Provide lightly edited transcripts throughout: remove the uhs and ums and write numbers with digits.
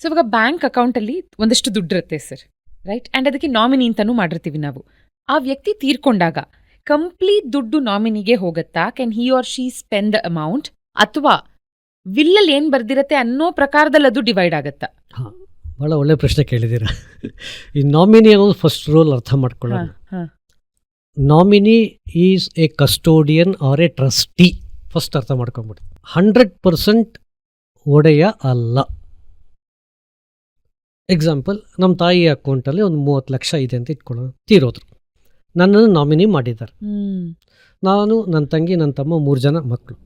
So ಇವಾಗ bank ಅಕೌಂಟಲ್ಲಿ ಒಂದಷ್ಟು ದುಡ್ಡಿರುತ್ತೆ ಸರ್, ರೈಟ್? ಆ್ಯಂಡ್ ಅದಕ್ಕೆ ನಾಮಿನಿ ಅಂತಲೂ ಮಾಡಿರ್ತೀವಿ ನಾವು. ಆ ವ್ಯಕ್ತಿ ತೀರ್ಕೊಂಡಾಗ ಕಂಪ್ಲೀಟ್ ದುಡ್ಡು ನಾಮಿನಿಗೆ ಹೋಗುತ್ತಾ? Can he or she spend the amount, ಅಥವಾ ವಿಲ್ಲಲ್ಲಿ ಏನು ಬರ್ದಿರತ್ತೆ ಅನ್ನೋ ಪ್ರಕಾರದಲ್ಲಿ ಅದು ಡಿವೈಡ್ ಆಗುತ್ತಾ? ಹಾಂ, ಭಾಳ ಒಳ್ಳೆ ಪ್ರಶ್ನೆ ಕೇಳಿದ್ದೀರಾ. ಈ ನಾಮಿನಿ ಅನ್ನೋದು ಫಸ್ಟ್ ರೂಲ್ ಅರ್ಥ ಮಾಡ್ಕೊಳ್ಳೋಣ. Nominee is a custodian or a trustee. First ಅರ್ಥ ಮಾಡ್ಕೊಂಬಿಡಿ. 100% ಒಡೆಯ ಅಲ್ಲ. ಎಕ್ಸಾಂಪಲ್, ನಮ್ಮ ತಾಯಿ ಅಕೌಂಟಲ್ಲಿ ಒಂದು 30 ಲಕ್ಷ ಇದೆ ಅಂತ ಇಟ್ಕೊಳ್ಳೋಣ, ತೀರೋದ್ರು, ನನ್ನನ್ನು ನಾಮಿನಿ ಮಾಡಿದ್ದಾರೆ. ನಾನು, ನನ್ನ ತಂಗಿ, ನನ್ನ ತಮ್ಮ 3 ಜನ ಮಕ್ಕಳು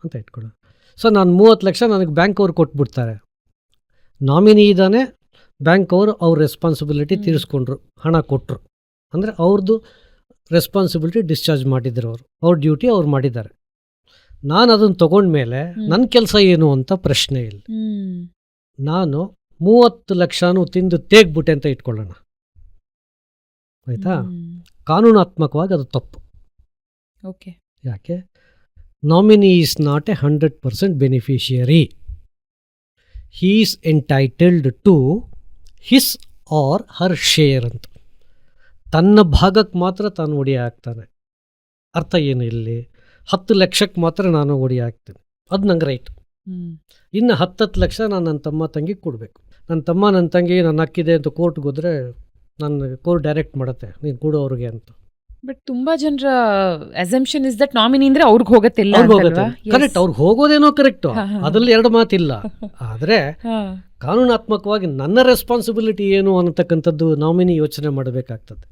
ಅಂತ ಇಟ್ಕೊಳ್ಳೋಣ. ಸೊ ನಾನು 30 ಲಕ್ಷ ನನಗೆ ಬ್ಯಾಂಕ್ ಅವ್ರು ಕೊಟ್ಬಿಡ್ತಾರೆ. ನಾಮಿನಿ ಇದ್ದಾನೆ, ಬ್ಯಾಂಕ್ ಅವರು ಅವ್ರ ರೆಸ್ಪಾನ್ಸಿಬಿಲಿಟಿ ತೀರಿಸ್ಕೊಂಡ್ರು, ಹಣ ಕೊಟ್ಟರು, ಅಂದರೆ ಅವ್ರದ್ದು ರೆಸ್ಪಾನ್ಸಿಬಿಲಿಟಿ ಡಿಸ್ಚಾರ್ಜ್ ಮಾಡಿದ್ರು, ಅವ್ರ ಡ್ಯೂಟಿ ಅವ್ರು ಮಾಡಿದ್ದಾರೆ. ನಾನು ಅದನ್ನು ತೊಗೊಂಡ್ಮೇಲೆ ನನ್ನ ಕೆಲಸ ಏನು ಅಂತ ಪ್ರಶ್ನೆ ಇಲ್ಲ. ನಾನು 30 ಲಕ್ಷನೂ ತಿಂದು ತೇಗ್ಬಿಟ್ಟೆ ಅಂತ ಇಟ್ಕೊಳ್ಳೋಣ, ಆಯಿತಾ? ಕಾನೂನಾತ್ಮಕವಾಗಿ ಅದು ತಪ್ಪು. ಓಕೆ. ಯಾಕೆ? Nominee is not a 100% beneficiary. He is entitled to his or her share ಅಂತ. ತನ್ನ ಭಾಗಕ್ಕೆ ಮಾತ್ರ ತಾನು ಒಡೆಯ ಆಗ್ತಾನೆ. ಅರ್ಥ ಏನು ಇಲ್ಲಿ? 10 ಲಕ್ಷಕ್ಕೆ ಮಾತ್ರ ನಾನು ಒಡೆಯ ಆಗ್ತೇನೆ, ಅದು ನಂಗೆ ರೈಟ್. ಇನ್ನು 10 ಲಕ್ಷ ನಾನು ನನ್ನ ತಮ್ಮ ತಂಗಿಗೆ ಕೊಡಬೇಕು. ನನ್ನ ತಮ್ಮ ನನ್ನ ತಂಗಿ ನನ್ನ ಹಕ್ಕಿದೆ ಅಂತ ಕೋರ್ಟ್ಗೆ ಹೋದರೆ ನನ್ನ ಕೋರ್ಟ್ ಡೈರೆಕ್ಟ್ ಮಾಡುತ್ತೆ, ನೀನು ಕೊಡು ಅವ್ರಿಗೆ ಅಂತ. ಬಟ್ ತುಂಬಾ ಜನರ ಅಸಂಪ್ಷನ್ ಇಸ್ ದಟ್ ನಾಮಿನಿ ಅಂದ್ರೆ ಅವ್ರಿಗೆ ಹೋಗತ್ತಿಲ್ಲ. ಕರೆಕ್ಟ್, ಅವ್ರಿಗೆ ಹೋಗೋದೇನೋ ಕರೆಕ್ಟು, ಅದರಲ್ಲಿ 2 ಮಾತಿಲ್ಲ. ಆದರೆ ಕಾನೂನಾತ್ಮಕವಾಗಿ ನನ್ನ ರೆಸ್ಪಾನ್ಸಿಬಿಲಿಟಿ ಏನು ಅನ್ನತಕ್ಕಂಥದ್ದು ನಾಮಿನಿ ಯೋಚನೆ ಮಾಡಬೇಕಾಗ್ತದೆ.